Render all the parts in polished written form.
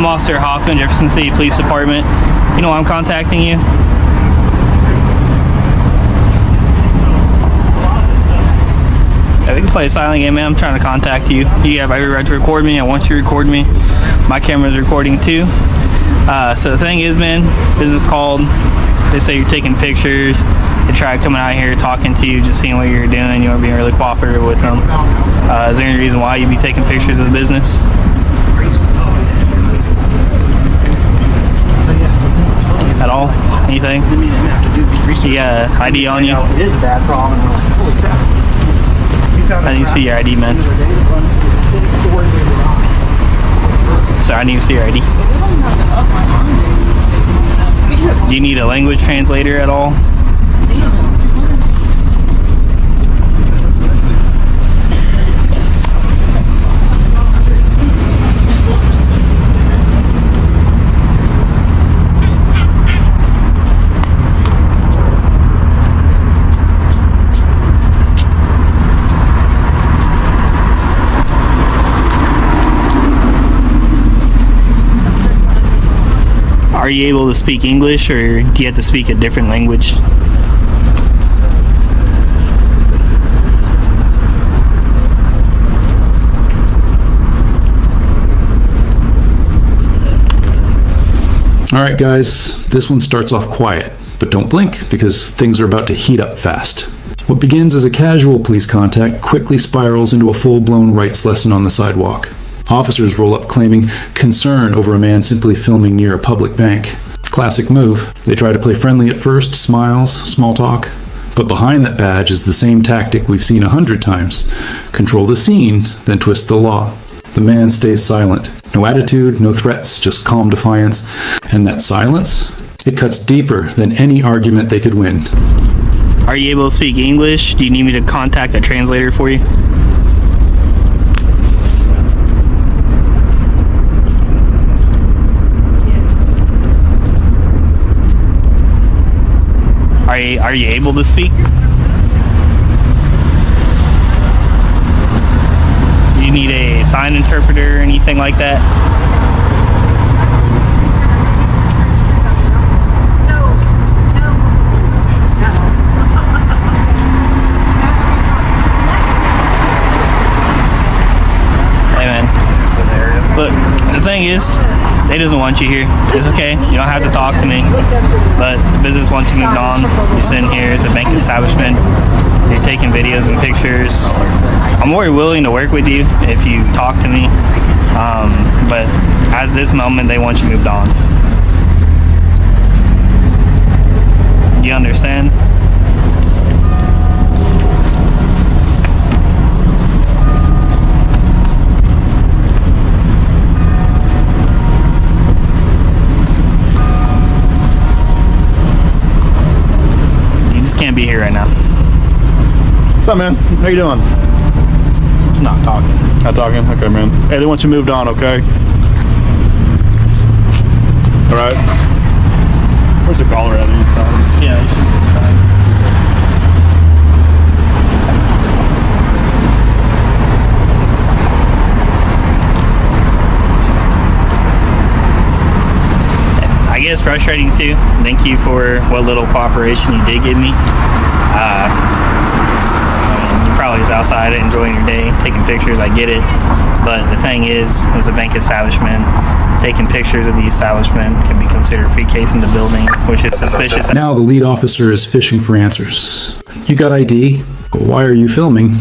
I'm Officer Hoffman, Jefferson City Police Department. You know why I'm contacting you? Yeah, we can play a silent game, man. I'm trying to contact you. You have every right to record me. I want you to record me. My camera's recording too. So the thing is, man, business called. They say you're taking pictures. They try coming out here talking to you, just seeing what you're doing. You know, being really cooperative with them. Is there any reason why you'd be taking pictures of the business? At all? Anything? You got ID on you? It is a bad problem. I need to see your ID, man. Sorry, I need to see your ID. Do you need a language translator at all? Are you able to speak English, or do you have to speak a different language? Alright guys, this one starts off quiet, but don't blink because things are about to heat up fast. What begins as a casual police contact quickly spirals into a full-blown rights lesson on the sidewalk. Officers roll up claiming concern over a man simply filming near a public bank. Classic move. They try to play friendly at first, smiles, small talk. But behind that badge is the same tactic we've seen 100 times. Control the scene, then twist the law. The man stays silent. No attitude, no threats, just calm defiance. And that silence? It cuts deeper than any argument they could win. Are you able to speak English? Do you need me to contact a translator for you? Are you able to speak? Do you need a sign interpreter or anything like that? Hey man, look, the thing is, they doesn't want you here. It's okay. You don't have to talk to me. But business wants you moved on. You're sitting here. It's a bank establishment. You're taking videos and pictures. I'm more willing to work with you if you talk to me. But at this moment, they want you moved on. You understand? Can't be here right now. What's up, man? How you doing? Not talking. Not talking? Okay, man. Hey, they want you moved on, okay? All right. Where's the caller at? Yeah, you should try. I guess frustrating too. Thank you for what little cooperation you did give me. You're probably just outside enjoying your day, taking pictures, I get it. But the thing is a bank establishment, taking pictures of the establishment can be considered free case in the building, which is suspicious. Now the lead officer is fishing for answers. You got ID, but why are you filming?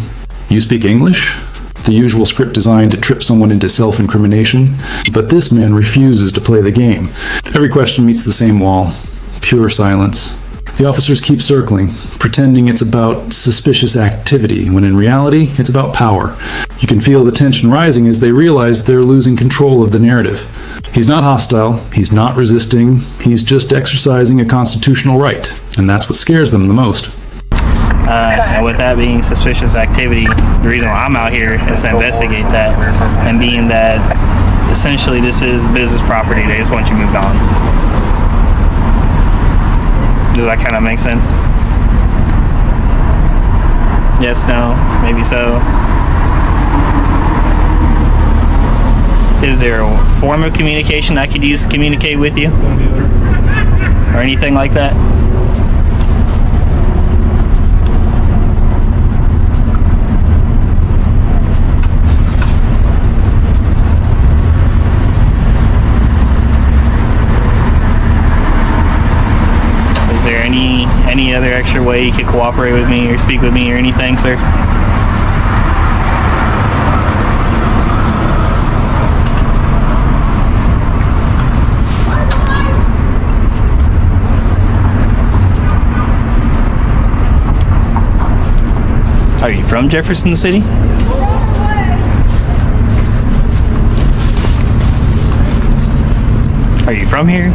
You speak English? The usual script designed to trip someone into self-incrimination, but this man refuses to play the game. Every question meets the same wall. Pure silence. The officers keep circling, pretending it's about suspicious activity, when in reality, it's about power. You can feel the tension rising as they realize they're losing control of the narrative. He's not hostile, he's not resisting, he's just exercising a constitutional right, and that's what scares them the most. And with that being suspicious activity, the reason why I'm out here is to investigate that, and being that essentially this is business property, they just want you moved on. Does that kind of make sense? Yes, no, maybe so. Is there a form of communication I could use to communicate with you? Or anything like that? Is there any other extra way you could cooperate with me or speak with me or anything, sir? Are you from Jefferson City? Are you from here?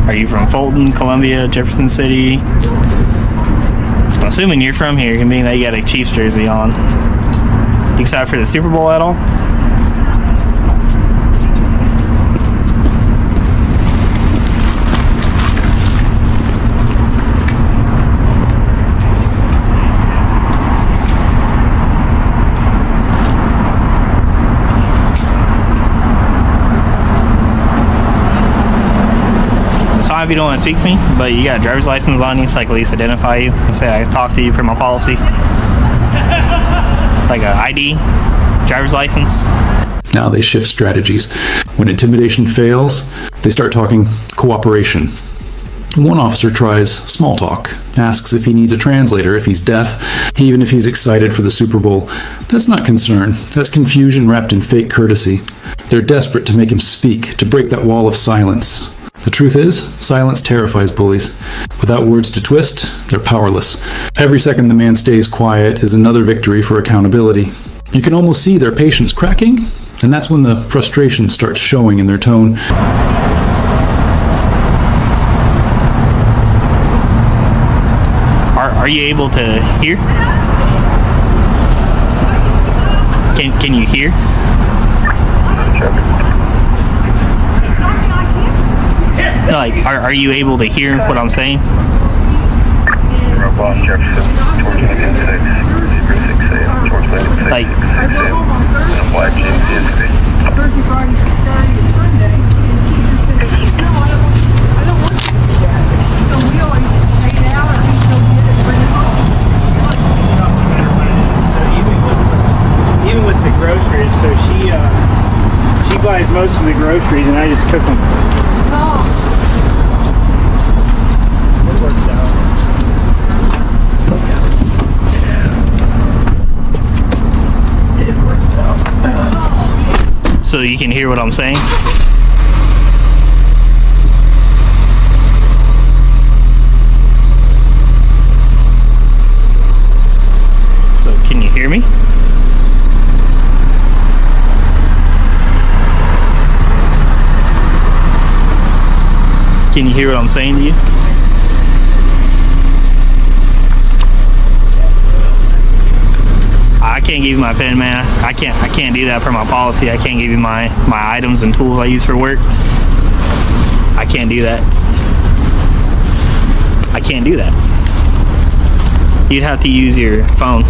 Are you from Fulton, Columbia, Jefferson City? I'm assuming you're from here, being that you got a Chiefs jersey on. You excited for the Super Bowl at all? If you don't want to speak to me, but you got a driver's license on you, so I can at least identify you and say I talked to you per my policy. Like a ID, driver's license. Now they shift strategies. When intimidation fails, they start talking cooperation. One officer tries small talk, asks if he needs a translator, if he's deaf, even if he's excited for the Super Bowl. That's not concern. That's confusion wrapped in fake courtesy. They're desperate to make him speak, to break that wall of silence. The truth is, silence terrifies bullies. Without words to twist, they're powerless. Every second the man stays quiet is another victory for accountability. You can almost see their patience cracking, and that's when the frustration starts showing in their tone. Are you able to hear? Can you hear? Like, are you able to hear what I'm saying? Like, even with the groceries, so she buys most of the groceries and I just cook them. It works out. It works out. so you can hear what I'm saying? So can you hear me? Can you hear what I'm saying to you? I can't give you my pen, man. I can't do that per my policy. I can't give you my items and tools I use for work. I can't do that. I can't do that. You'd have to use your phone.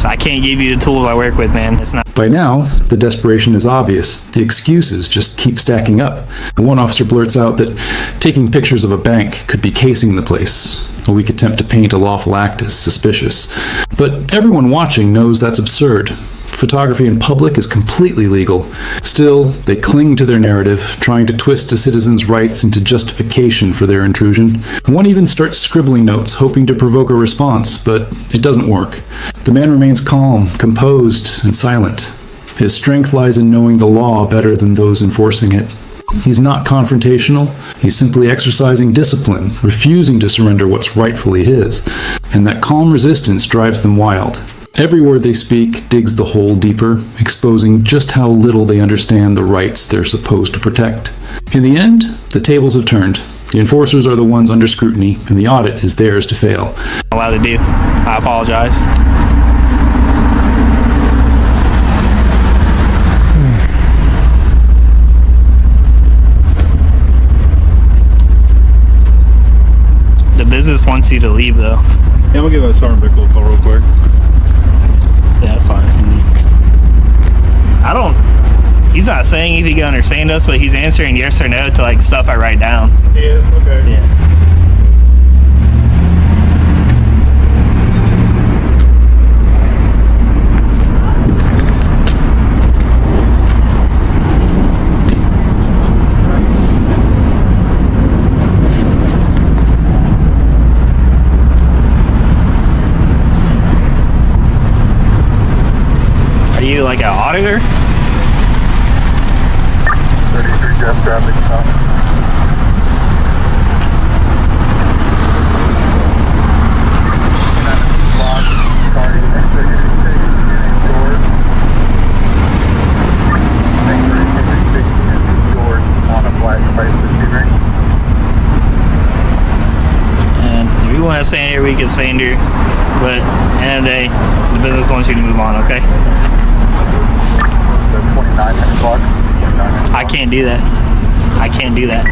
I can't give you the tools I work with, man. It's not. By now, the desperation is obvious. The excuses just keep stacking up. One officer blurts out that taking pictures of a bank could be casing the place. A weak attempt to paint a lawful act as suspicious. But everyone watching knows that's absurd. Photography in public is completely legal. Still, they cling to their narrative, trying to twist a citizen's rights into justification for their intrusion. One even starts scribbling notes, hoping to provoke a response, but it doesn't work. The man remains calm, composed, and silent. His strength lies in knowing the law better than those enforcing it. He's not confrontational, he's simply exercising discipline, refusing to surrender what's rightfully his. And that calm resistance drives them wild. Every word they speak digs the hole deeper, exposing just how little they understand the rights they're supposed to protect. In the end, the tables have turned. The enforcers are the ones under scrutiny, and the audit is theirs to fail. I'm allowed to do. I apologize. The business wants you to leave, though. Yeah, I'm gonna give Sergeant Bickle a call real quick. Yeah, that's fine. I don't. He's not saying if he can understand us, but he's answering yes or no to like stuff I write down. Yes, okay. Yeah. Are you like an auditor? 33 Jeff traffic stop. And if you want to stay in here, we can stay in here. But at the end of the day, the business wants you to move on, okay? 29 minute clock. I can't do that. I can't do that.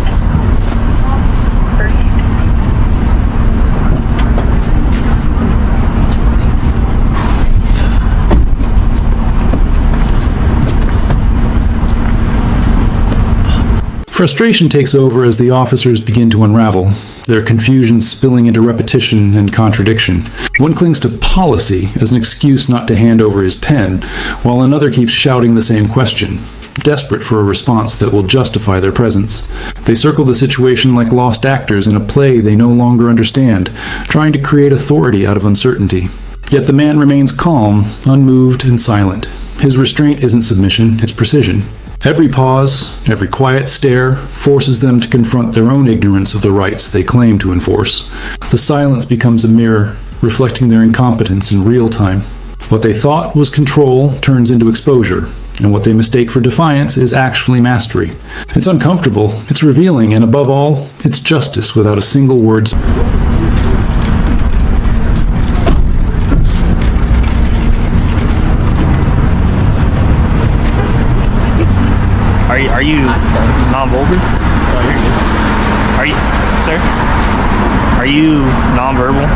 Frustration takes over as the officers begin to unravel, their confusion spilling into repetition and contradiction. One clings to policy as an excuse not to hand over his pen, while another keeps shouting the same question, desperate for a response that will justify their presence. They circle the situation like lost actors in a play they no longer understand, trying to create authority out of uncertainty. Yet the man remains calm, unmoved, and silent. His restraint isn't submission, it's precision. Every pause, every quiet stare, forces them to confront their own ignorance of the rights they claim to enforce. The silence becomes a mirror, reflecting their incompetence in real time. What they thought was control turns into exposure, and what they mistake for defiance is actually mastery. It's uncomfortable, it's revealing, and above all, it's justice without a single word. Are you non-verbal? Are you, sir? Are you non-verbal?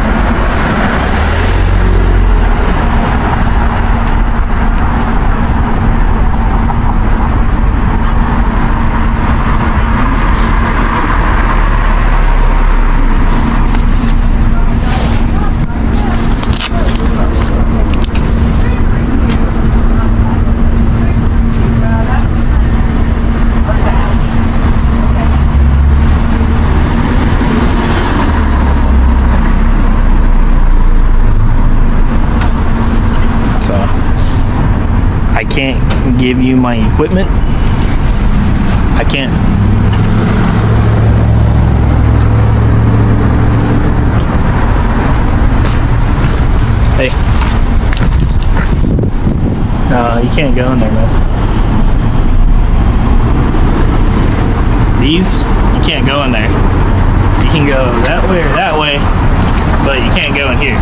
I can't give you my equipment. I can't. Hey. No, you can't go in there, man. These, you can't go in there. You can go that way or that way, but you can't go in here.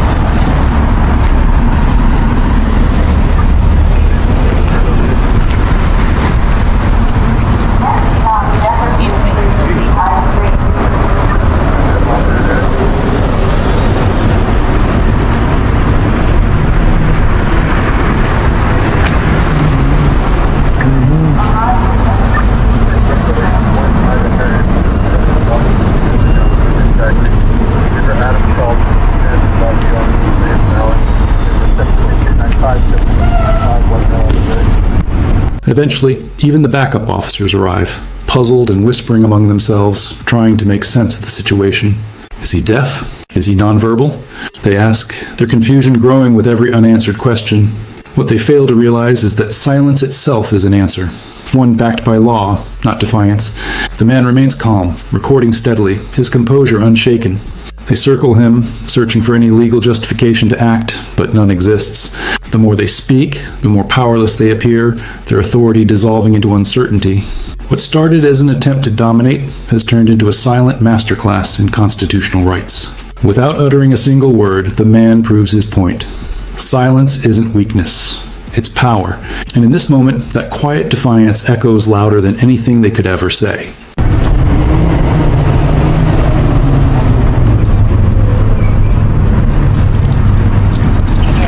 Eventually, even the backup officers arrive, puzzled and whispering among themselves, trying to make sense of the situation. Is he deaf? Is he nonverbal? They ask, their confusion growing with every unanswered question. What they fail to realize is that silence itself is an answer, one backed by law, not defiance. The man remains calm, recording steadily, his composure unshaken. They circle him, searching for any legal justification to act, but none exists. The more they speak, the more powerless they appear, their authority dissolving into uncertainty. What started as an attempt to dominate has turned into a silent masterclass in constitutional rights. Without uttering a single word, the man proves his point. Silence isn't weakness, it's power. And in this moment, that quiet defiance echoes louder than anything they could ever say.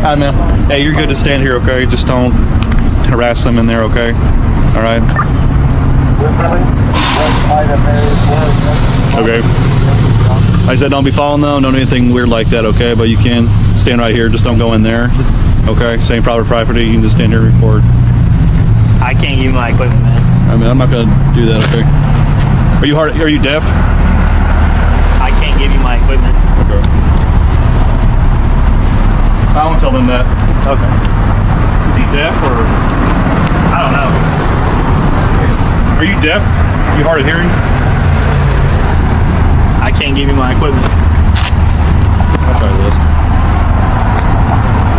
Hi, man. Hey, you're good to stand here, okay? Just don't harass them in there, okay? All right. Okay. I said don't be following them. Don't do anything weird like that, okay? But you can stand right here. Just don't go in there. Okay? Same private property. You can just stand here and record. I can't give you my equipment, man. I mean, I'm not gonna do that, okay? Are you hard? Are you deaf? I can't give you my equipment. Okay. I won't tell them that. Okay. Is he deaf or? I don't know. Are you deaf? Are you hard of hearing? I can't give you my equipment. I'll try this.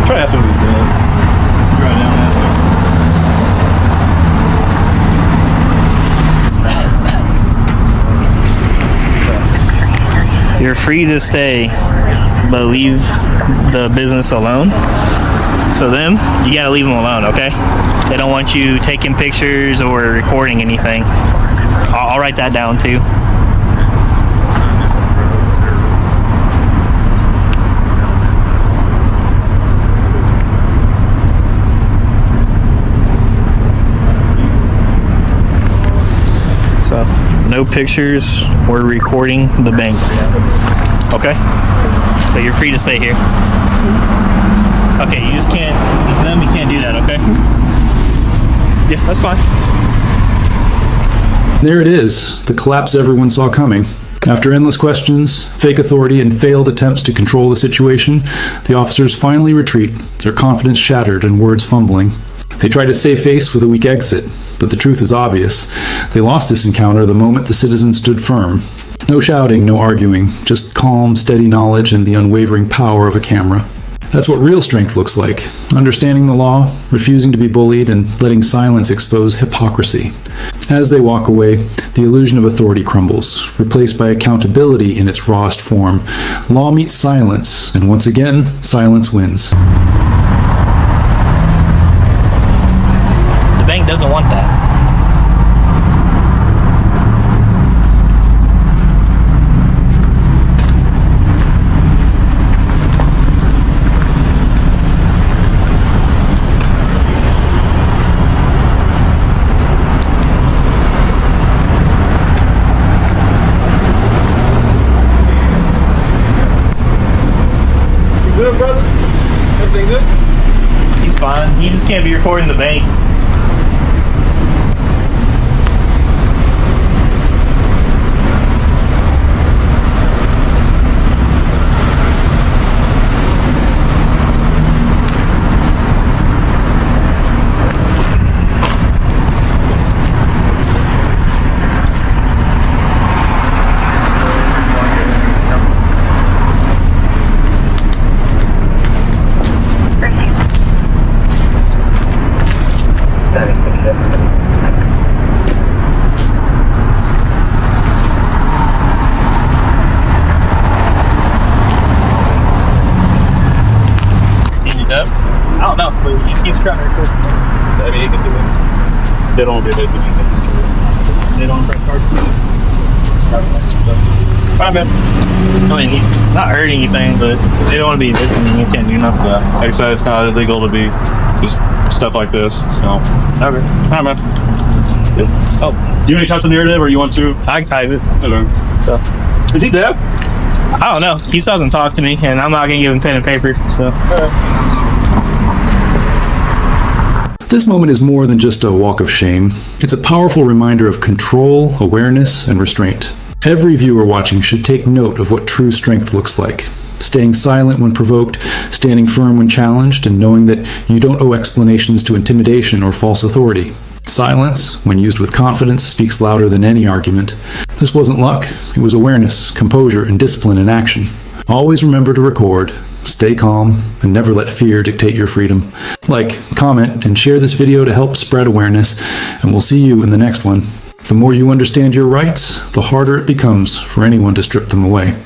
Try to ask him if he's dead. Let's try it down and ask him. You're free to stay, but leave the business alone. So them, you gotta leave them alone, okay? They don't want you taking pictures or recording anything. I'll write that down too. So, no pictures or recording the bank. Okay? So you're free to stay here. Okay, you just can't, them, you can't do that, okay? Yeah, that's fine. There it is, the collapse everyone saw coming. After endless questions, fake authority, and failed attempts to control the situation, the officers finally retreat, their confidence shattered and words fumbling. They try to save face with a weak exit, but the truth is obvious. They lost this encounter the moment the citizens stood firm. No shouting, no arguing, just calm, steady knowledge and the unwavering power of a camera. That's what real strength looks like. Understanding the law, refusing to be bullied, and letting silence expose hypocrisy. As they walk away, the illusion of authority crumbles, replaced by accountability in its rawest form. Law meets silence, and once again, silence wins. The bank doesn't want that. Good, brother? Everything good? He's fine. He just can't be recording the bank. I don't know, but he keeps trying to record. I mean, he can do it. They don't want to be able to do it. They don't press hard. Fine, man. I mean, he's not hurting anything, but they don't want to be victim. You can't do nothing. Yeah. Like I said, it's not illegal to be just stuff like this. So, Okay. hi, man. Oh, do you want to type the narrative, or you want to? I can type it. Hello. So, Is he deaf? I don't know. He still hasn't talked to me, and I'm not going to give him pen and paper, so. This moment is more than just a walk of shame. It's a powerful reminder of control, awareness, and restraint. Every viewer watching should take note of what true strength looks like. Staying silent when provoked, standing firm when challenged, and knowing that you don't owe explanations to intimidation or false authority. Silence, when used with confidence, speaks louder than any argument. This wasn't luck, it was awareness, composure, and discipline in action. Always remember to record, stay calm, and never let fear dictate your freedom. Like, comment, and share this video to help spread awareness, and we'll see you in the next one. The more you understand your rights, the harder it becomes for anyone to strip them away.